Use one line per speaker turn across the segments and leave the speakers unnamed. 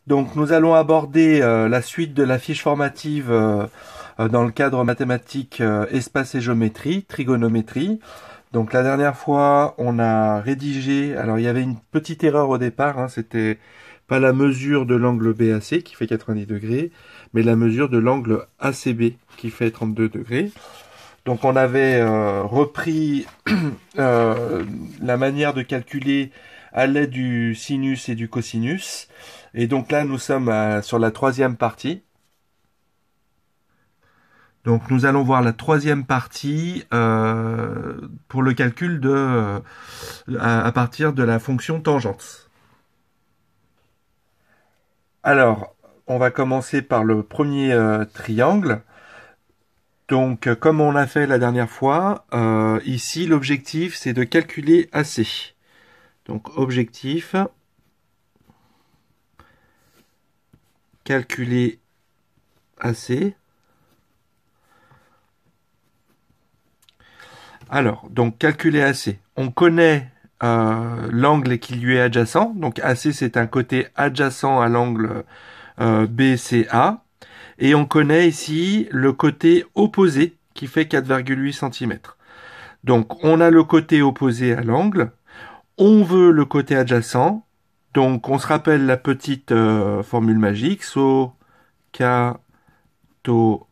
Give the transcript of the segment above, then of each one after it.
Donc nous allons aborder la suite de la fiche formative dans le cadre mathématique espace et géométrie, trigonométrie. Donc la dernière fois, on a rédigé, alors il y avait une petite erreur au départ, hein, c'était pas la mesure de l'angle BAC qui fait 90 degrés, mais la mesure de l'angle ACB qui fait 32 degrés. Donc on avait repris la manière de calculer à l'aide du sinus et du cosinus. Et donc là, nous sommes sur la troisième partie. Donc nous allons voir la troisième partie pour le calcul à partir de la fonction tangente. Alors, on va commencer par le premier triangle. Donc, comme on l'a fait la dernière fois, ici, l'objectif, c'est de calculer AC. Donc, objectif, calculer AC. Alors, donc, calculer AC. On connaît l'angle qui lui est adjacent. Donc, AC, c'est un côté adjacent à l'angle BCA. Et on connaît ici le côté opposé qui fait 4,8 cm. Donc, on a le côté opposé à l'angle. On veut le côté adjacent. Donc, on se rappelle la petite formule magique. So, K, To,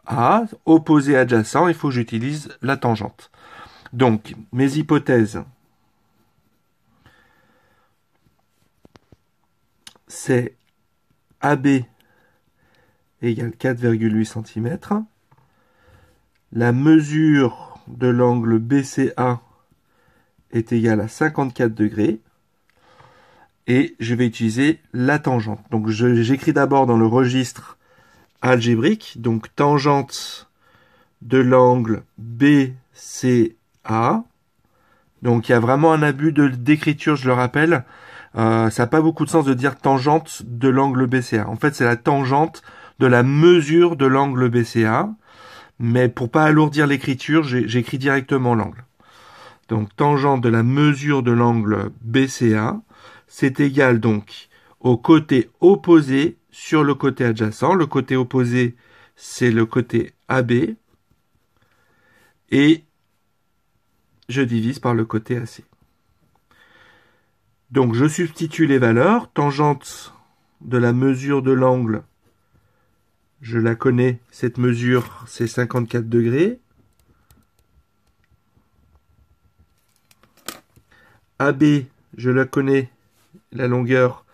A. Opposé adjacent, il faut que j'utilise la tangente. Donc, mes hypothèses, c'est AB égale 4,8 cm. La mesure de l'angle BCA est égale à 54 degrés. Et je vais utiliser la tangente. Donc j'écris d'abord dans le registre algébrique, donc tangente de l'angle BCA. Donc il y a vraiment un abus d'écriture, je le rappelle. Ça n'a pas beaucoup de sens de dire tangente de l'angle BCA. En fait, c'est la tangente de la mesure de l'angle BCA. Mais pour pas alourdir l'écriture, j'écris directement l'angle. Donc tangente de la mesure de l'angle BCA, c'est égal donc au côté opposé sur le côté adjacent. Le côté opposé, c'est le côté AB. Et je divise par le côté AC. Donc je substitue les valeurs. Tangente de la mesure de l'angle, je la connais. Cette mesure, c'est 54 degrés. AB, je la connais. La longueur,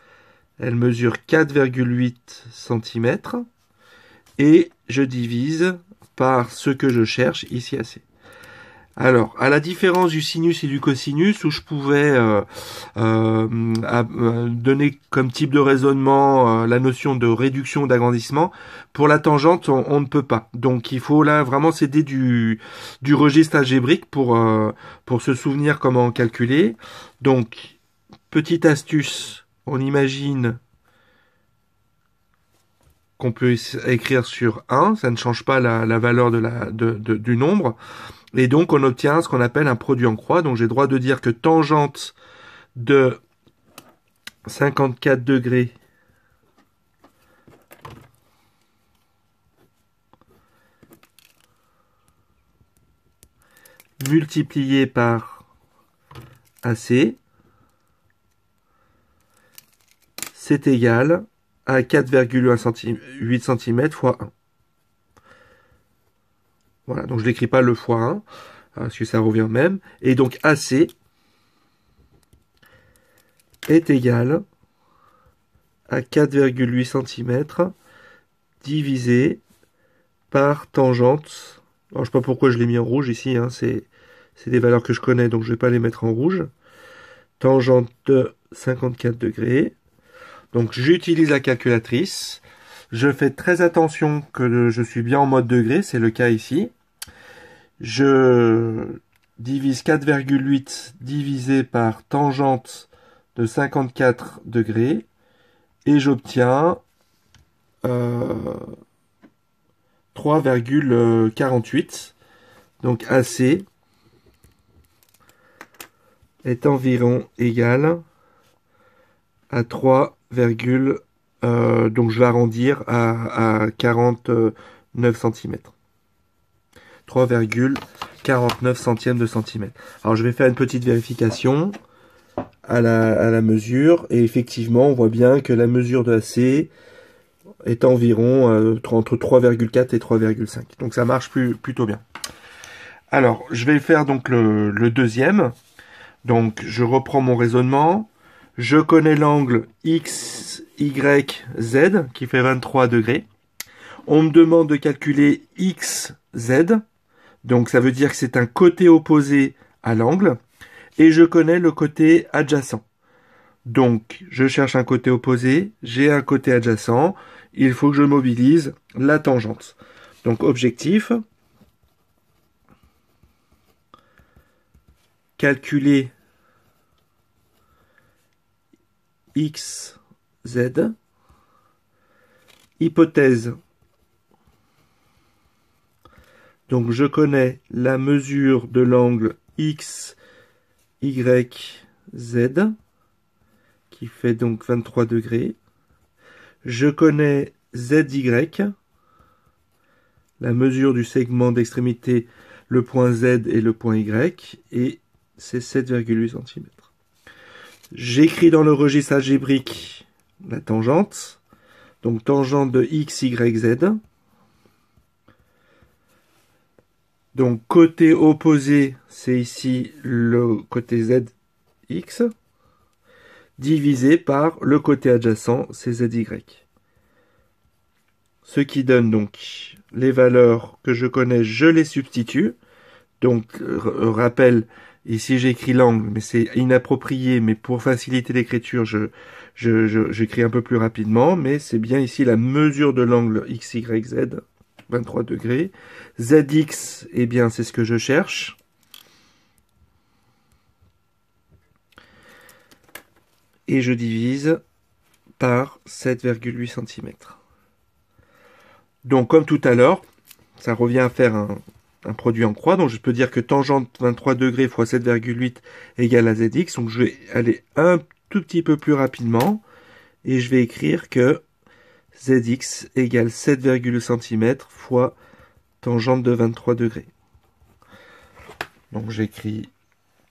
elle mesure 4,8 cm. Et je divise par ce que je cherche, ici AC. Alors, à la différence du sinus et du cosinus, où je pouvais donner comme type de raisonnement la notion de réduction d'agrandissement, pour la tangente, on ne peut pas. Donc, il faut là vraiment s'aider du registre algébrique pour se souvenir comment calculer. Donc, petite astuce, on imagine qu'on peut écrire sur 1, ça ne change pas la valeur du nombre. Et donc, on obtient ce qu'on appelle un produit en croix. Donc, j'ai le droit de dire que tangente de 54 degrés multiplié par AC, c'est égal à 4,8 cm fois 1. Voilà, donc je n'écris pas le fois 1, parce que ça revient au même. Et donc AC est égal à 4,8 cm divisé par tangente. Alors, je ne sais pas pourquoi je l'ai mis en rouge ici, hein, c'est des valeurs que je connais, donc je ne vais pas les mettre en rouge. Tangente de 54 degrés. Donc j'utilise la calculatrice. Je fais très attention que je suis bien en mode degré, c'est le cas ici. Je divise 4,8 divisé par tangente de 54 degrés et j'obtiens 3,48. Donc AC est environ égal à 3,48 Donc je vais arrondir à 49 cm. 3,49 centièmes de centimètre. Alors je vais faire une petite vérification à la mesure, et effectivement on voit bien que la mesure de AC est environ entre 3,4 et 3,5. Donc ça marche plutôt bien. Alors je vais faire donc le deuxième. Donc je reprends mon raisonnement. Je connais l'angle X, Y, Z qui fait 23 degrés. On me demande de calculer XZ. Donc ça veut dire que c'est un côté opposé à l'angle. Et je connais le côté adjacent. Donc je cherche un côté opposé, j'ai un côté adjacent. Il faut que je mobilise la tangente. Donc objectif, calculer XZ. Hypothèse. Donc je connais la mesure de l'angle X, Y, Z, qui fait donc 23 degrés. Je connais ZY, la mesure du segment d'extrémité, le point Z et le point Y, et c'est 7,8 cm. J'écris dans le registre algébrique la tangente, donc tangente de X, Y, Z. Donc côté opposé, c'est ici le côté ZX, divisé par le côté adjacent, c'est ZY. Ce qui donne donc les valeurs que je connais, je les substitue. Donc rappel, ici j'écris l'angle, mais c'est inapproprié, mais pour faciliter l'écriture, j'écris un peu plus rapidement, mais c'est bien ici la mesure de l'angle XYZ. 23 degrés. ZX, eh bien, c'est ce que je cherche. Et je divise par 7,8 cm. Donc, comme tout à l'heure, ça revient à faire un produit en croix. Donc, je peux dire que tangente 23 degrés fois 7,8 égale à ZX. Donc, je vais aller un tout petit peu plus rapidement. Et je vais écrire que ZX égale 7,8 cm fois tangente de 23 degrés. Donc j'écris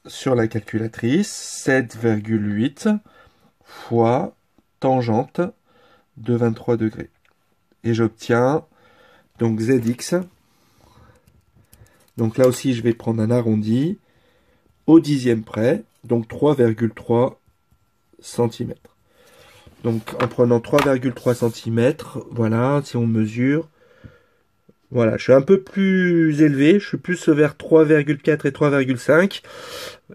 sur la calculatrice 7,8 fois tangente de 23 degrés. Et j'obtiens donc ZX. Donc là aussi je vais prendre un arrondi au dixième près, donc 3,3 cm. Donc en prenant 3,3 cm, voilà, si on mesure, voilà, je suis un peu plus élevé, je suis plus vers 3,4 et 3,5.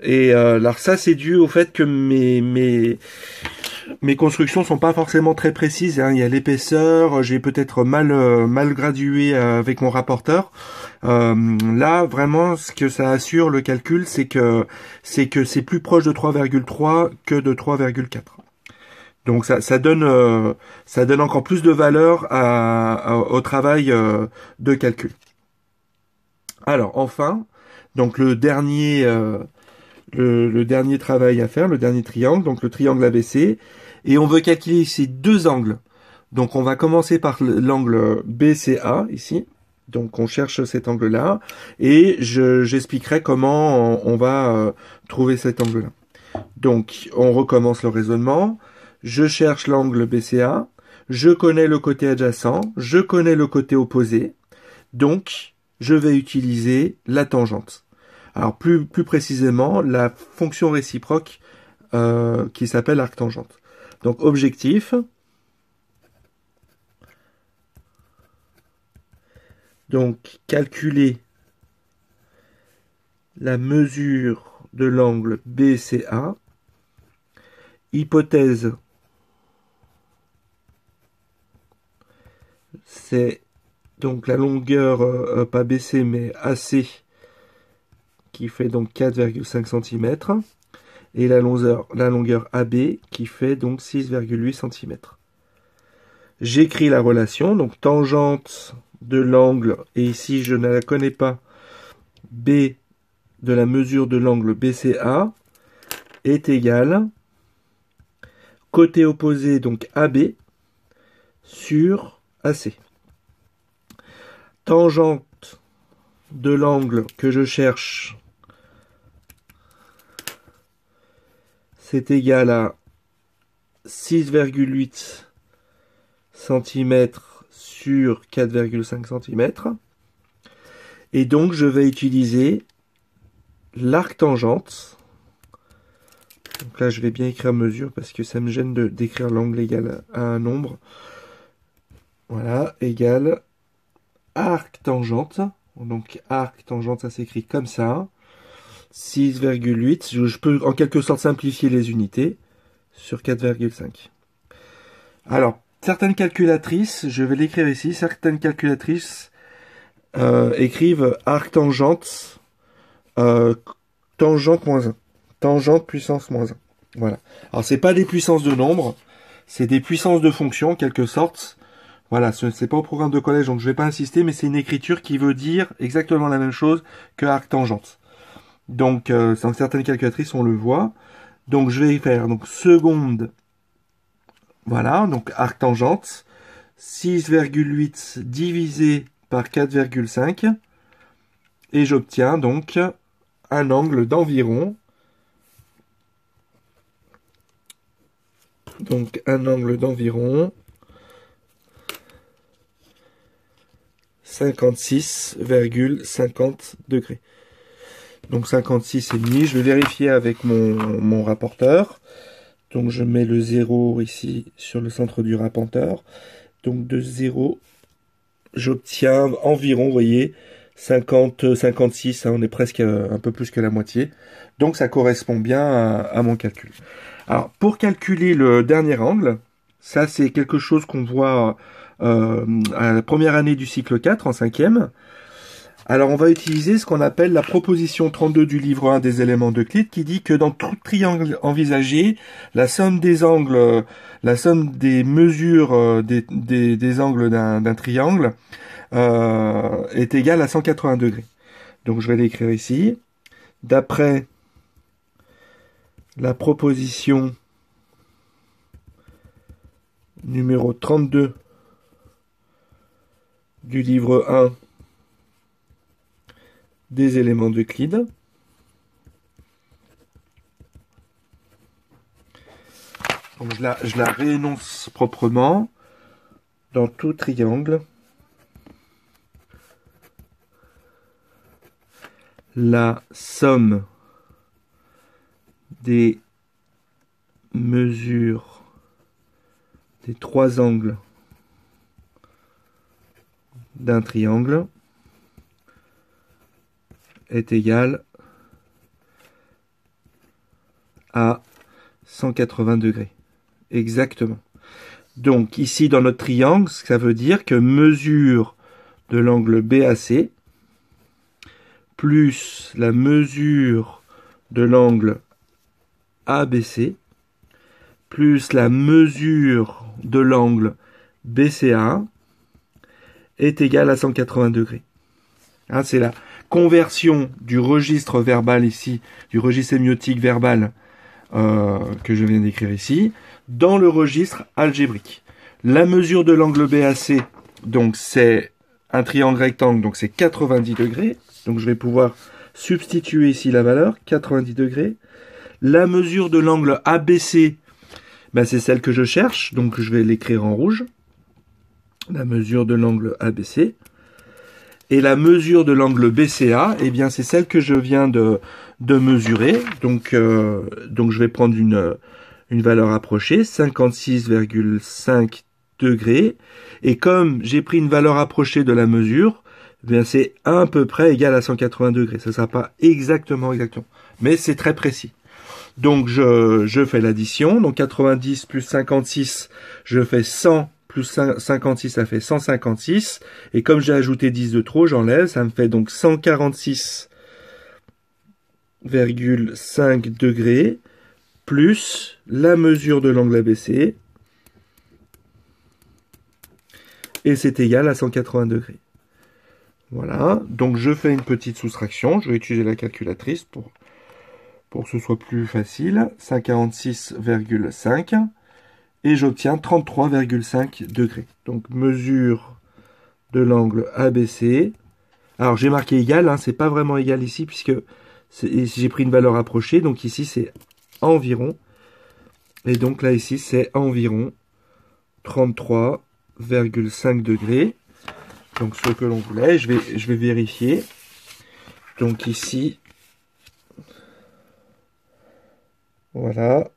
Et alors ça, c'est dû au fait que mes constructions sont pas forcément très précises, hein. Il y a l'épaisseur, j'ai peut-être mal gradué avec mon rapporteur. Là, vraiment, ce que ça assure le calcul, c'est que c'est plus proche de 3,3 que de 3,4. Donc ça donne encore plus de valeur au travail de calcul. Alors enfin, donc le dernier travail à faire, le dernier triangle, donc le triangle ABC, et on veut calculer ici deux angles. Donc on va commencer par l'angle BCA ici. Donc on cherche cet angle-là, et j'expliquerai comment on va trouver cet angle-là. Donc on recommence le raisonnement. Je cherche l'angle BCA, je connais le côté adjacent, je connais le côté opposé, donc je vais utiliser la tangente. Alors plus précisément, la fonction réciproque qui s'appelle arctangente. Donc objectif, donc calculer la mesure de l'angle BCA, hypothèse, c'est donc la longueur, pas BC, mais AC, qui fait donc 4,5 cm, et la longueur AB, qui fait donc 6,8 cm. J'écris la relation, donc tangente de l'angle, et ici je ne la connais pas, B de la mesure de l'angle BCA, est égal, côté opposé, donc AB, sur AC. Tangente de l'angle que je cherche, c'est égal à 6,8 cm sur 4,5 cm. Et donc, je vais utiliser l'arc tangente. Donc là, je vais bien écrire mesure parce que ça me gêne d'écrire l'angle égal à un nombre. Voilà, égal arc tangente. Donc, arc tangente, ça s'écrit comme ça. 6,8. Je peux en quelque sorte simplifier les unités sur 4,5. Alors, certaines calculatrices, je vais l'écrire ici, certaines calculatrices écrivent arc tangente, tangente moins 1. Tangente puissance moins 1. Voilà. Alors, c'est pas des puissances de nombre, c'est des puissances de fonction, en quelque sorte. Voilà, c'est pas au programme de collège, donc je vais pas insister, mais c'est une écriture qui veut dire exactement la même chose que arc tangente. Donc, dans certaines calculatrices, on le voit. Donc, je vais faire donc seconde. Voilà, donc arc tangente. 6,8 divisé par 4,5. Et j'obtiens donc un angle d'environ. Donc, un angle d'environ 56,50 degrés. Donc 56,5, je vais vérifier avec mon rapporteur. Donc je mets le 0 ici sur le centre du rapporteur. Donc de 0, j'obtiens environ, vous voyez, 50, 56, hein, on est presque un peu plus que la moitié. Donc ça correspond bien à mon calcul. Alors pour calculer le dernier angle, ça c'est quelque chose qu'on voit à la première année du cycle 4, en 5e. Alors, on va utiliser ce qu'on appelle la proposition 32 du livre 1 des éléments d'Euclide qui dit que dans tout triangle envisagé, la somme des angles, la somme des mesures des angles d'un triangle est égale à 180 degrés. Donc, je vais l'écrire ici. D'après la proposition numéro 32 du livre 1 des éléments d'Euclide. Donc je la réénonce proprement. Dans tout triangle, la somme des mesures des trois angles d'un triangle est égale à 180 degrés. Exactement. Donc ici dans notre triangle, ça veut dire que mesure de l'angle BAC plus la mesure de l'angle ABC plus la mesure de l'angle BCA est égale à 180 degrés. Hein, c'est la conversion du registre verbal ici, du registre sémiotique verbal que je viens d'écrire ici, dans le registre algébrique. La mesure de l'angle BAC, donc c'est un triangle rectangle, donc c'est 90 degrés. Donc je vais pouvoir substituer ici la valeur, 90 degrés. La mesure de l'angle ABC, ben c'est celle que je cherche, donc je vais l'écrire en rouge. La mesure de l'angle ABC. Et la mesure de l'angle BCA, eh bien c'est celle que je viens de mesurer. Donc je vais prendre une valeur approchée, 56,5 degrés. Et comme j'ai pris une valeur approchée de la mesure, eh bien c'est à peu près égal à 180 degrés. Ça ne sera pas exactement, mais c'est très précis. Donc je fais l'addition. Donc 90 plus 56, je fais 100 plus 56, ça fait 156. Et comme j'ai ajouté 10 de trop, j'enlève. Ça me fait donc 146,5 degrés plus la mesure de l'angle ABC. Et c'est égal à 180 degrés. Voilà. Donc je fais une petite soustraction. Je vais utiliser la calculatrice pour que ce soit plus facile. 146,5. et j'obtiens 33,5 degrés. Donc mesure de l'angle ABC. Alors j'ai marqué égal, hein, c'est pas vraiment égal ici puisque j'ai pris une valeur approchée, donc ici c'est environ, et donc là ici c'est environ 33,5 degrés. Donc ce que l'on voulait, je vais vérifier. Donc ici, voilà.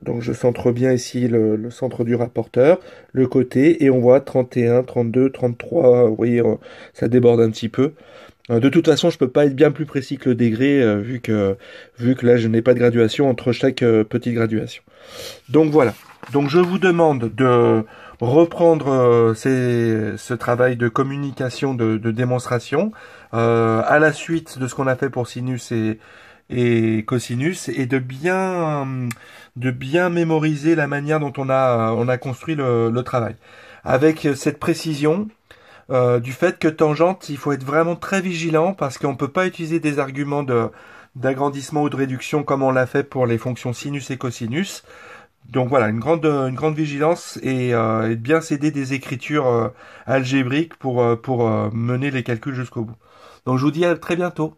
Donc je centre bien ici le centre du rapporteur, le côté, et on voit 31, 32, 33, vous voyez, ça déborde un petit peu. De toute façon, je peux pas être bien plus précis que le degré, vu que là, je n'ai pas de graduation entre chaque petite graduation. Donc voilà. Donc je vous demande de reprendre ce travail de communication, de démonstration, à la suite de ce qu'on a fait pour sinus et cosinus, et de bien mémoriser la manière dont on a construit le travail. Avec cette précision, du fait que tangente, il faut être vraiment très vigilant parce qu'on ne peut pas utiliser des arguments d'agrandissement ou de réduction comme on l'a fait pour les fonctions sinus et cosinus. Donc voilà, une grande vigilance et de bien s'aider des écritures algébriques pour mener les calculs jusqu'au bout. Donc je vous dis à très bientôt.